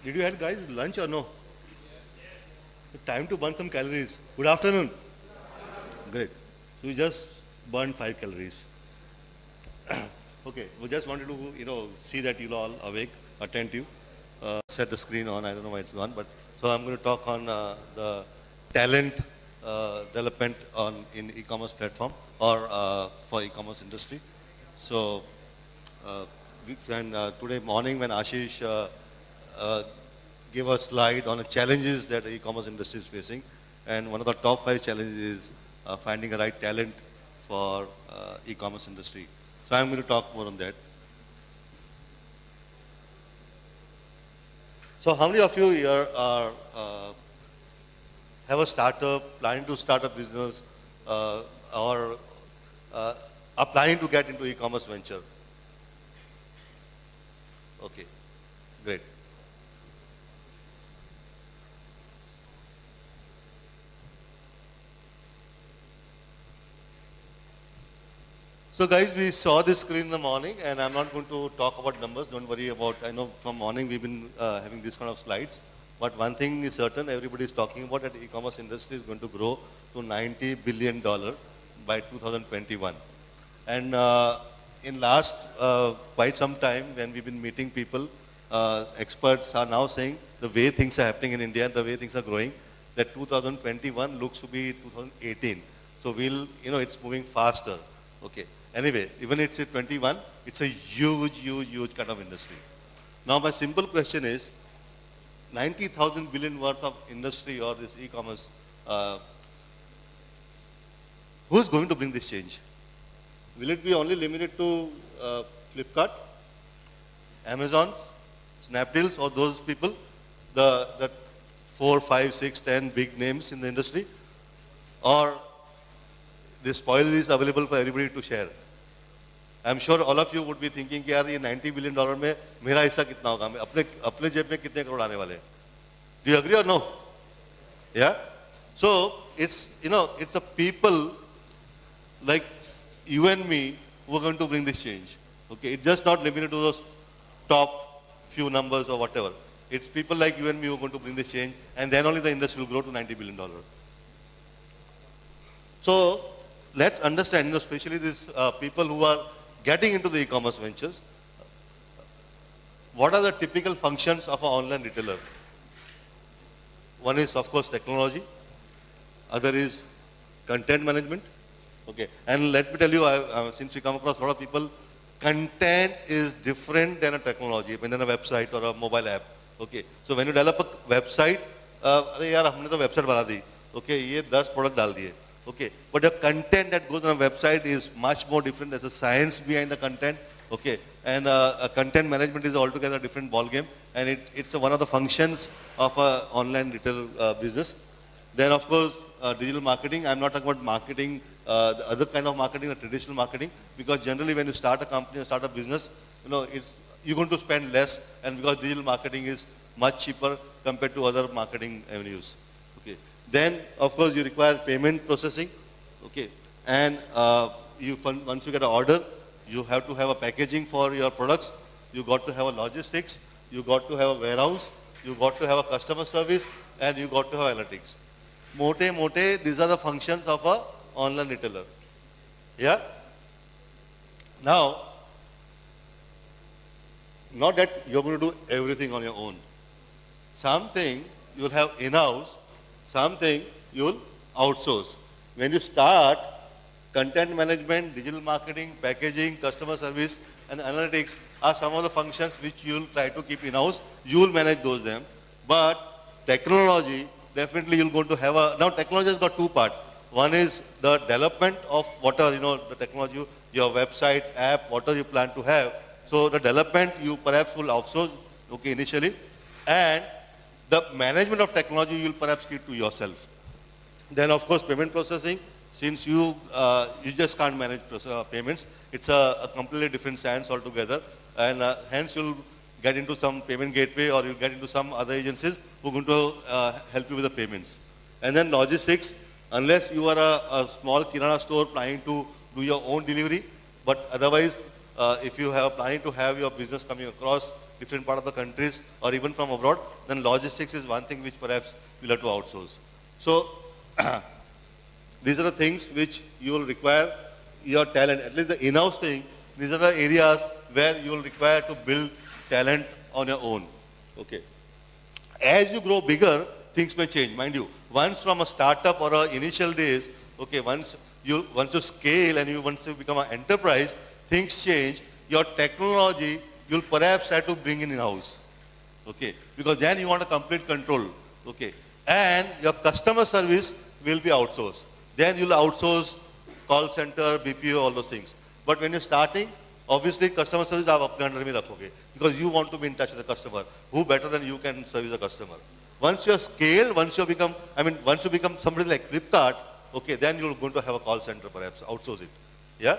Did you have guys lunch or no? Time to burn some calories. Good afternoon. Great. So we just burned 5 calories. Okay. We just wanted to see that you're all awake, attentive. Set the screen on. I don't know why it's gone, but so I'm going to talk on the talent development in e-commerce platform or for e-commerce industry. So today morning when Ashish uh, gave a slide on the challenges that the e-commerce industry is facing, and one of the top 5 challenges is finding the right talent for e-commerce industry. So I'm going to talk more on that. So how many of you here have a startup, planning to start a business, or are planning to get into e-commerce venture? Okay, great. So guys, we saw this screen in the morning, and I'm not going to talk about numbers. Don't worry about, I know from morning we've been having this kind of slides. But one thing is certain, everybody is talking about that e-commerce industry is going to grow to $90 billion by 2021. And in last quite some time, when we've been meeting people, experts are now saying the way things are happening in India, the way things are growing, that 2021 looks to be 2018. So it's moving faster. Okay. Anyway, even it's a 21, it's a huge kind of industry. Now my simple question is, 90,000 billion worth of industry or this e-commerce, who's going to bring this change? Will it be only limited to Flipkart, Amazon, Snapdeals, or those people, the 4, 5, 6, 10 big names in the industry? Or this spoil is available for everybody to share? I'm sure all of you would be thinking कि यार ये $90 billion में मेरा हिस्सा कितना होगा, मैं अपने जेब में कितने करोड़ आने वाले हैं? Do you agree or no? Yeah. So it's it's a people like you and me who are going to bring this change. Okay, it's just not limited to those top few numbers or whatever. It's people like you and me who are going to bring this change, and then only the industry will grow to $90 billion. So let's understand, especially these people who are getting into the e-commerce ventures, what are the typical functions of an online retailer? One is, of course, technology. Other is content management. Okay, and let me tell you, since we come across a lot of people, content is different than a technology, than a website or a mobile app. Okay, so when you develop a website, अरे यार हमने तो website बना दी. Okay, ये 10 product डाल दिए. Okay, but the content that goes on a website is much more different. There's a science behind the content. Okay, and content management is altogether a different ballgame, and it's one of the functions of an online retail business. Then, of course, digital marketing. I'm not talking about marketing, the other kind of marketing, the traditional marketing, because generally when you start a company or start a business, you're going to spend less, and because digital marketing is much cheaper compared to other marketing avenues. Okay. Then, of course, you require payment processing. Okay. And once you get an order, you have to have a packaging for your products. You got to have a logistics. You got to have a warehouse. You got to have a customer service, and you got to have analytics. Mote, these are the functions of a online retailer. Yeah? Now, not that you're going to do everything on your own. Something you'll have in-house, something you'll outsource. When you start, content management, digital marketing, packaging, customer service, and analytics are some of the functions which you'll try to keep in-house. You'll manage those them. But technology, definitely you're going to have now technology has got two parts. One is the development of whatever, the technology, your website, app, whatever you plan to have. So the development you perhaps will outsource, okay, initially. And the management of technology you'll perhaps keep to yourself. Then of course payment processing, since you just can't manage payments, it's a completely different science altogether. And hence you'll get into some payment gateway or you'll get into some other agencies who are going to help you with the payments. And then logistics, unless you are a small kirana store planning to do your own delivery, but otherwise if you have planning to have your business coming across different part of the countries or even from abroad, then logistics is one thing which perhaps you'll have to outsource. So these are the things which you will require your talent, at least the in-house thing. These are the areas where you will require to build talent on your own. Okay. As you grow bigger, things may change. Mind you, once from a startup or initial days, okay, once you scale and once you become an enterprise, things change. Your technology, you'll perhaps have to bring in-house. Okay. Because then you want a complete control. Okay. And your customer service will be outsourced. Then you'll outsource call center, BPO, all those things. But when you're starting, obviously customer service आप अपने under में रखोगे because you want to be in touch with the customer. Who better than you can service the customer? Once you're scaled, once you become somebody like Flipkart, okay, then you're going to have a call center perhaps, outsource it. Yeah?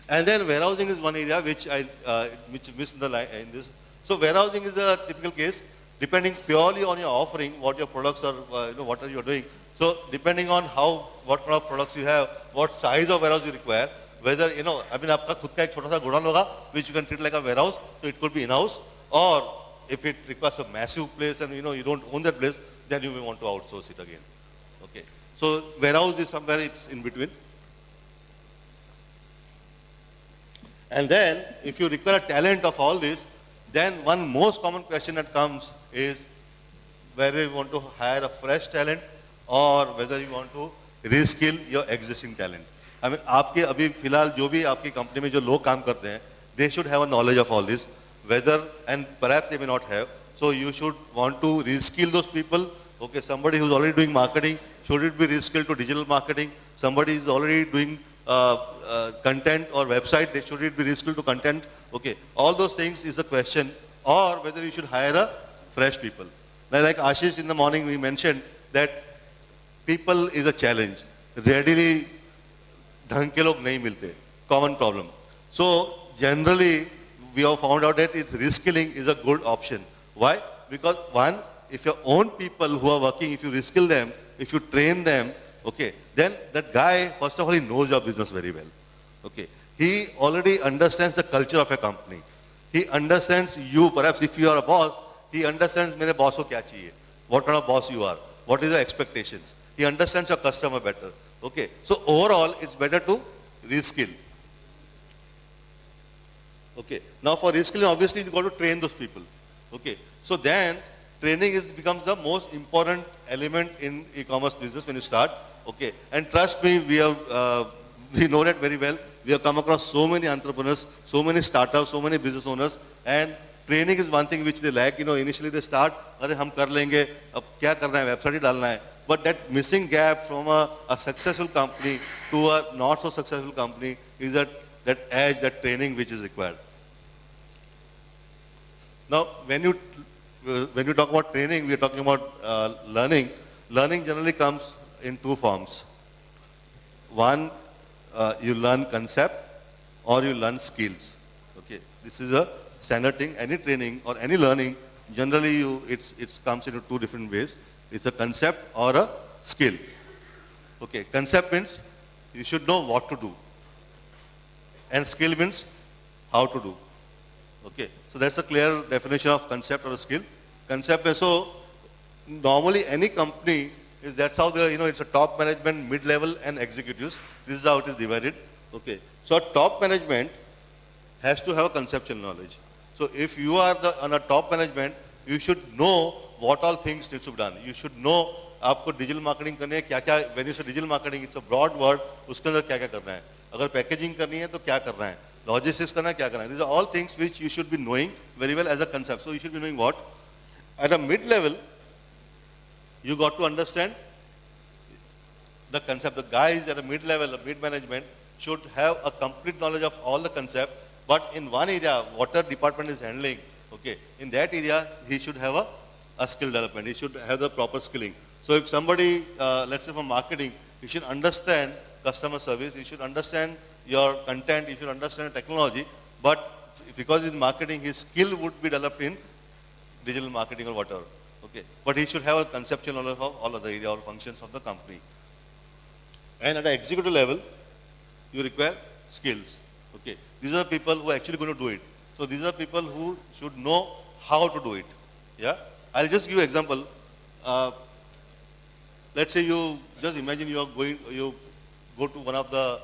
And then warehousing is one area which which missed in this. So warehousing is a typical case, depending purely on your offering, what your products are, what are you doing. So depending on what kind of products you have, what size of warehouse you require, whether, आपका खुद का एक छोटा सा godown होगा, which you can treat like a warehouse, so it could be in-house, or if it requires a massive place and, you don't own that place, then you may want to outsource it again. Okay. So warehouse is somewhere it's in between. And then, if you require a talent of all this, then one most common question that comes is whether you want to hire a fresh talent or whether you want to reskill your existing talent. I mean, आपके अभी फिलहाल जो भी आपकी company में जो लोग काम करते हैं, they should have a knowledge of all this, whether, and perhaps they may not have. So you should want to reskill those people. Okay, somebody who's already doing marketing, should it be reskilled to digital marketing? Somebody is already doing content or website, should it be reskilled to content? Okay, all those things is the question, or whether you should hire a fresh people. Now, like Ashish in the morning we mentioned that people is a challenge. Readily ढंग के लोग नहीं मिलते, common problem. So generally we have found out that reskilling is a good option. Why? Because one, if your own people who are working, if you reskill them, if you train them, okay, then that guy, first of all, he knows your business very well. Okay. He already understands the culture of a company. He understands you, perhaps if you are a boss, he understands मेरे boss को क्या चाहिए, what kind of boss you are, what is the expectations. He understands your customer better. Okay. So overall, it's better to reskill. Okay. Now for reskilling, obviously you got to train those people. Okay. So then training becomes the most important element in e-commerce business when you start. Okay. And trust me, we know that very well. We have come across so many entrepreneurs, so many startups, so many business owners, and training is one thing which they lack. Initially they start, अरे हम कर लेंगे, अब क्या करना है, website ही डालना है. But that missing gap from a successful company to a not so successful company is that edge, that training which is required. Now, when you talk about training, we are talking about learning. Learning generally comes in two forms. One, you learn concept or you learn skills. Okay, this is a standard thing. Any training or any learning, generally it comes into two different ways. It's a concept or a skill. Okay, concept means you should know what to do, and skill means how to do. Okay, so that's a clear definition of concept or a skill. Concept is, so normally any company is, that's how it's a top management, mid-level and executives. This is how it is divided. Okay, so top management has to have a conceptual knowledge. So if you are on a top management, you should know what all things need to be done. You should know आपको digital marketing करनी है क्या क्या. When you say digital marketing, it's a broad word. उसके अंदर क्या क्या करना है. अगर packaging करनी है तो क्या करना है. Logistics करना है क्या करना है. These are all things which you should be knowing very well as a concept. So you should be knowing what. At a mid-level, you got to understand the concept. The guys at a mid-level, a mid-management, should have a complete knowledge of all the concept. But in one area, water department is handling, okay, in that area, he should have a skill development. He should have the proper skilling. So if somebody, let's say from marketing, he should understand customer service, he should understand your content, he should understand technology, but because in marketing, his skill would be developed in digital marketing or whatever. Okay, but he should have a conceptual knowledge of all other area or functions of the company. And at an executive level, you require skills. Okay. Okay, these are people who are actually going to do it. So these are people who should know how to do it. Yeah, I'll just give you an example. Uh, let's say you just imagine you go to one of the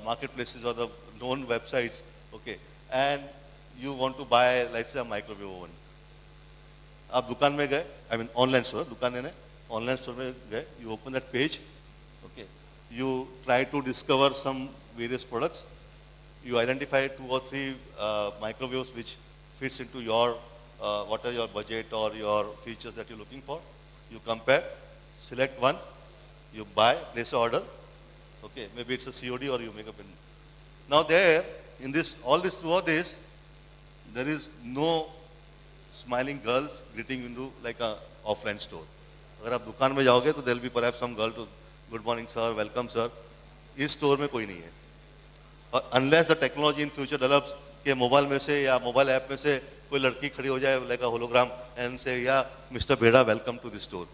marketplaces or the known websites, okay, and you want to buy, let's say, a microwave oven. आप दुकान में गए, I mean online store, दुकान है ना, online store में गए, you open that page, okay, you try to discover some various products, you identify 2 or 3 microwaves which fits into your, what are your budget or your features that you're looking for, you compare, select one, you buy, place an order, okay, maybe it's a COD or you make a payment. Now there, in this, all this throughout this, there is no smiling girls greeting into like a offline store. अगर आप दुकान में जाओगे तो there will be perhaps some girl to good morning sir, welcome sir. इस store में कोई नहीं है. और unless the technology in future develops कि मोबाइल में से या मोबाइल ऐप में से कोई लड़की खड़ी हो जाए like a hologram and say या Mr. Beda welcome to the store.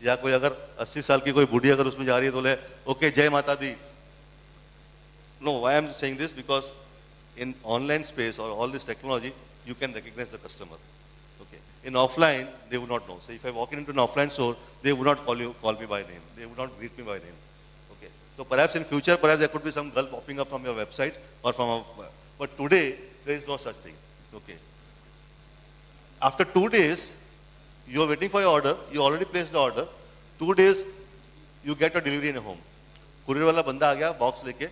या कोई अगर 80 साल की कोई बूढ़ी अगर उसमें जा रही है तो ले okay जय माता दी. No, why I am saying this because in online space or all this technology you can recognize the customer. Okay. In offline, they would not know. So if I walk into an offline store, they would not call me by name. They would not greet me by name. Okay. So perhaps in future, perhaps there could be some girl popping up from your website or from a, but today there is no such thing. Okay. After 2 days, you are waiting for your order. You already placed the order. 2 days, you get a delivery in your home. Courier वाला बंदा आ गया box लेके.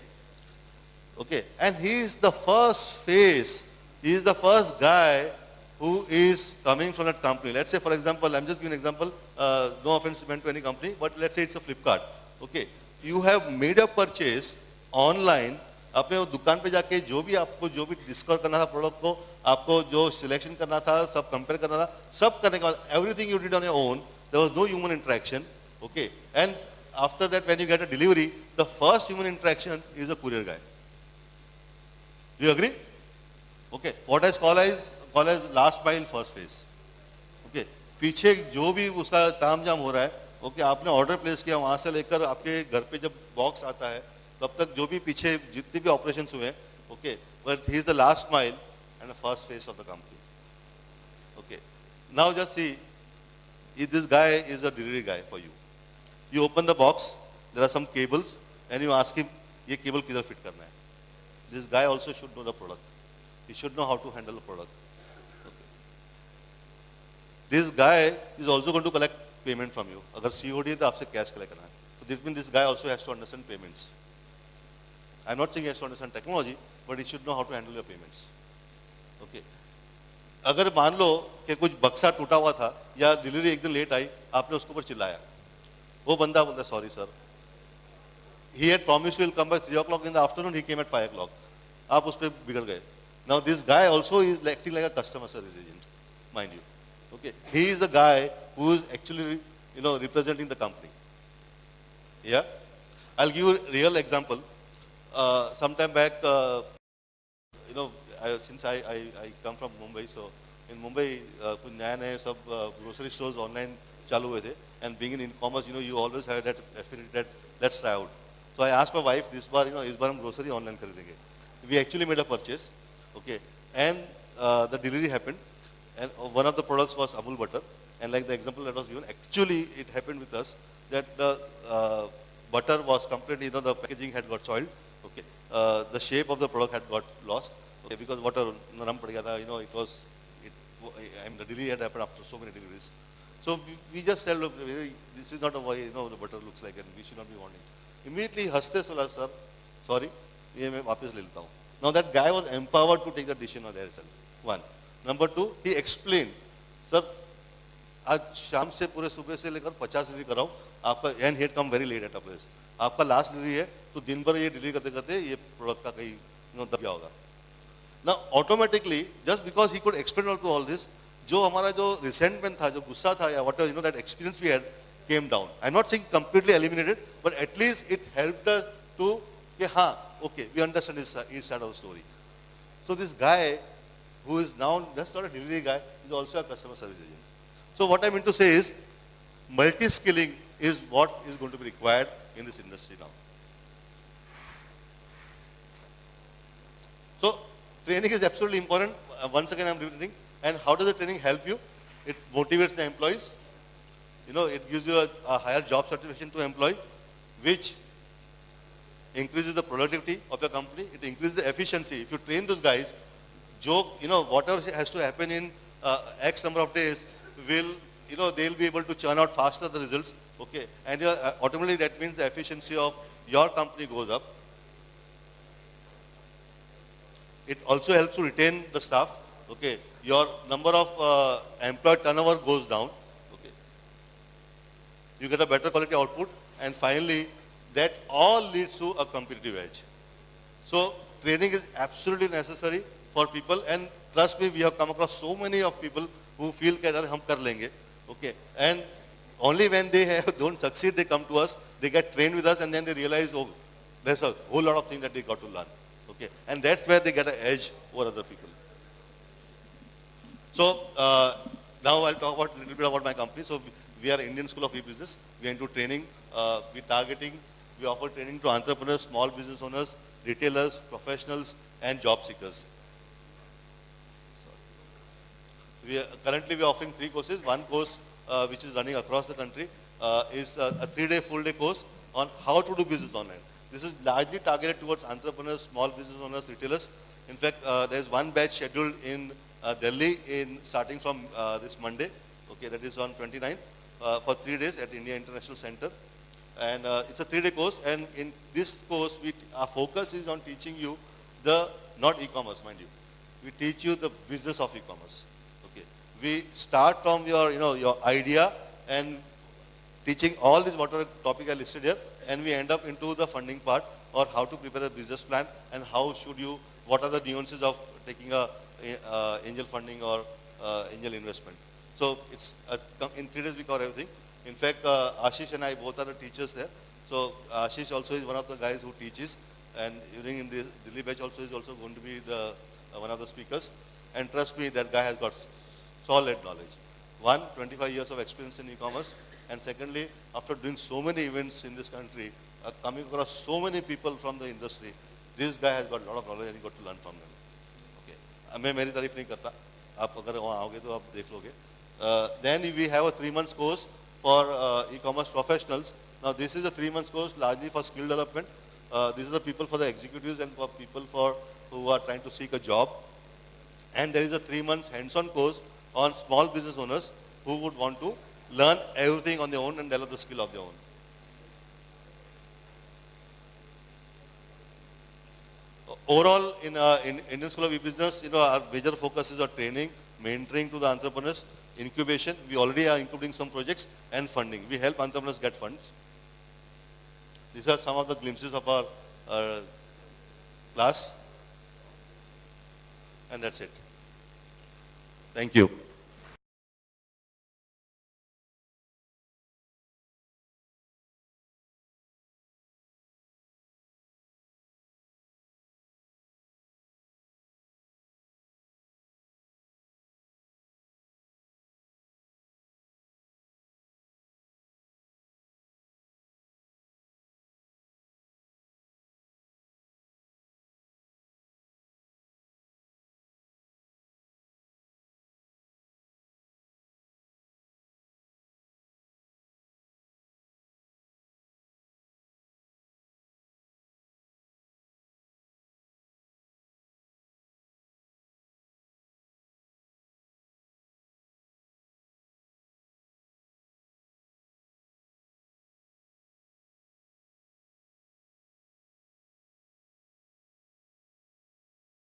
Okay. And he is the first face. He is the first guy who is coming from that company. Let's say, for example, I'm just giving an example, no offense meant to any company, but let's say it's a Flipkart. Okay, you have made a purchase online, अपने वो दुकान पे जाके जो भी आपको जो भी डिस्कवर करना था प्रोडक्ट को, आपको जो सिलेक्शन करना था, सब कंपेयर करना था, सब करने के बाद everything you did on your own, there was no human interaction. Okay, and after that when you get a delivery, the first human interaction is the courier guy. Do you agree? Okay, what I call as last mile first phase. Okay, पीछे जो भी उसका तामझाम हो रहा है, okay, आपने order place किया वहां से लेकर आपके घर पे जब बॉक्स आता है तब तक जो भी पीछे जितने भी ऑपरेशंस हुए, okay, but he is the last mile and the first phase of the company. Okay, now just see, if this guy is a delivery guy for you. You open the box, there are some cables, and you ask him, ये cable किधर fit करना है? This guy also should know the product. He should know how to handle the product. Okay. This guy is also going to collect payment from you. अगर COD है तो आपसे cash collect करना है. So this means this guy also has to understand payments. I'm not saying he has to understand technology, but he should know how to handle your payments. Okay. अगर मान लो कि कुछ बक्सा टूटा हुआ था या डिलीवरी एक दिन लेट आई, आपने उसके ऊपर चिल्लाया, वो बंदा बोलता sorry sir. He had promised he will come by 3 o'clock in the afternoon. He came at 5 o'clock. आप उस पर बिगड़ गए. Now this guy also is acting like a customer service agent, mind you. Okay, he is the guy who is actually, representing the company. Yeah, I'll give you a real example. Sometime back, since I come from Mumbai, so in Mumbai, कुछ नया सब grocery stores online चालू हुए थे, and being in e-commerce, you always have that affinity that let's try out. So I asked my wife this बार, इस बार हम grocery online खरीदेंगे. We actually made a purchase, okay, and the delivery happened, and one of the products was Amul butter, and like the example that was given, actually it happened with us that the butter was completely, the packaging had got soiled, okay, the shape of the product had got lost, okay, because water naram pad gaya tha, it was, the delivery had happened after so many deliveries. So we just said, look, this is not a way, the butter looks like, and we should not be wanting. Immediately हंसते बोला sir, sorry, ये मैं वापस ले लेता हूँ. Now that guy was empowered to take the decision on there itself. One. Number two, he explained, sir, आज शाम से पूरे सुबह से लेकर 50 डिलीवरी कराऊँ, आपका and he had come very late at a place. आपका लास्ट डिलीवरी है, तो दिन भर ये डिलीवरी करते करते ये प्रोडक्ट का कहीं दब गया होगा. Now automatically, just because he could explain all this, जो हमारा जो resentment था, जो गुस्सा था या whatever, that experience we had came down. I'm not saying completely eliminated, but at least it helped us to, okay, we understand his side of the story. So this guy, who is now just not a delivery guy, is also a customer service agent. So what I mean to say is, multi-skilling is what is going to be required in this industry now. So training is absolutely important. Once again, I'm repeating. And how does the training help you? It motivates the employees. You know, it gives you a higher job satisfaction to employee, which increases the productivity of your company. It increases the efficiency. If you train those guys, whatever has to happen in X number of days will, they'll be able to churn out faster the results. Okay, and automatically that means the efficiency of your company goes up. It also helps to retain the staff. Okay, your number of employee turnover goes down. Okay, you get a better quality output, and finally, that all leads to a competitive edge. So training is absolutely necessary for people, and trust me, we have come across so many of people who feel that hum kar lenge. Okay, and only when they don't succeed, they come to us, they get trained with us, and then they realize, oh, there's a whole lot of things that they got to learn. Okay, and that's where they get an edge over other people. So now I'll talk about a little bit about my company. So we are Indian School of E-Business. We are into training. We offer training to entrepreneurs, small business owners, retailers, professionals, and job seekers. Currently we are offering 3 courses. One course which is running across the country is a 3-day full day course on how to do business online. This is largely targeted towards entrepreneurs, small business owners, retailers. In fact, there is one batch scheduled in Delhi starting from this Monday. Okay, that is on 29th for 3 days at India International Center. And it's a 3-day course, and in this course, our focus is on teaching you not e-commerce, mind you. We teach you the business of e-commerce. Okay, we start from your idea and teaching all this whatever topic I listed here, and we end up into the funding part, or how to prepare a business plan, and what are the nuances of taking a angel funding or angel investment. So it's in 3 days we cover everything. In fact, Ashish and I both are the teachers there. So Ashish also is one of the guys who teaches, and during in the Delhi batch also is also going to be one of the speakers. And trust me, that guy has got solid knowledge. 25 years of experience in e-commerce, and secondly, after doing so many events in this country, coming across so many people from the industry, this guy has got a lot of knowledge and he got to learn from them. Okay, मैं मेरी तारीफ नहीं करता. आप अगर वहाँ आओगे तो आप देख लोगे. Then we have a 3-month course for e-commerce professionals. Now this is a 3-month course largely for skill development. These are the people for the executives and for people who are trying to seek a job. And there is a 3-month hands-on course on small business owners who would want to learn everything on their own and develop the skill of their own. Overall, in Indian School of E-Business, our major focus is on training, mentoring to the entrepreneurs, incubation. We already are including some projects, and funding. We help entrepreneurs get funds. These are some of the glimpses of our class. And that's it. Thank you.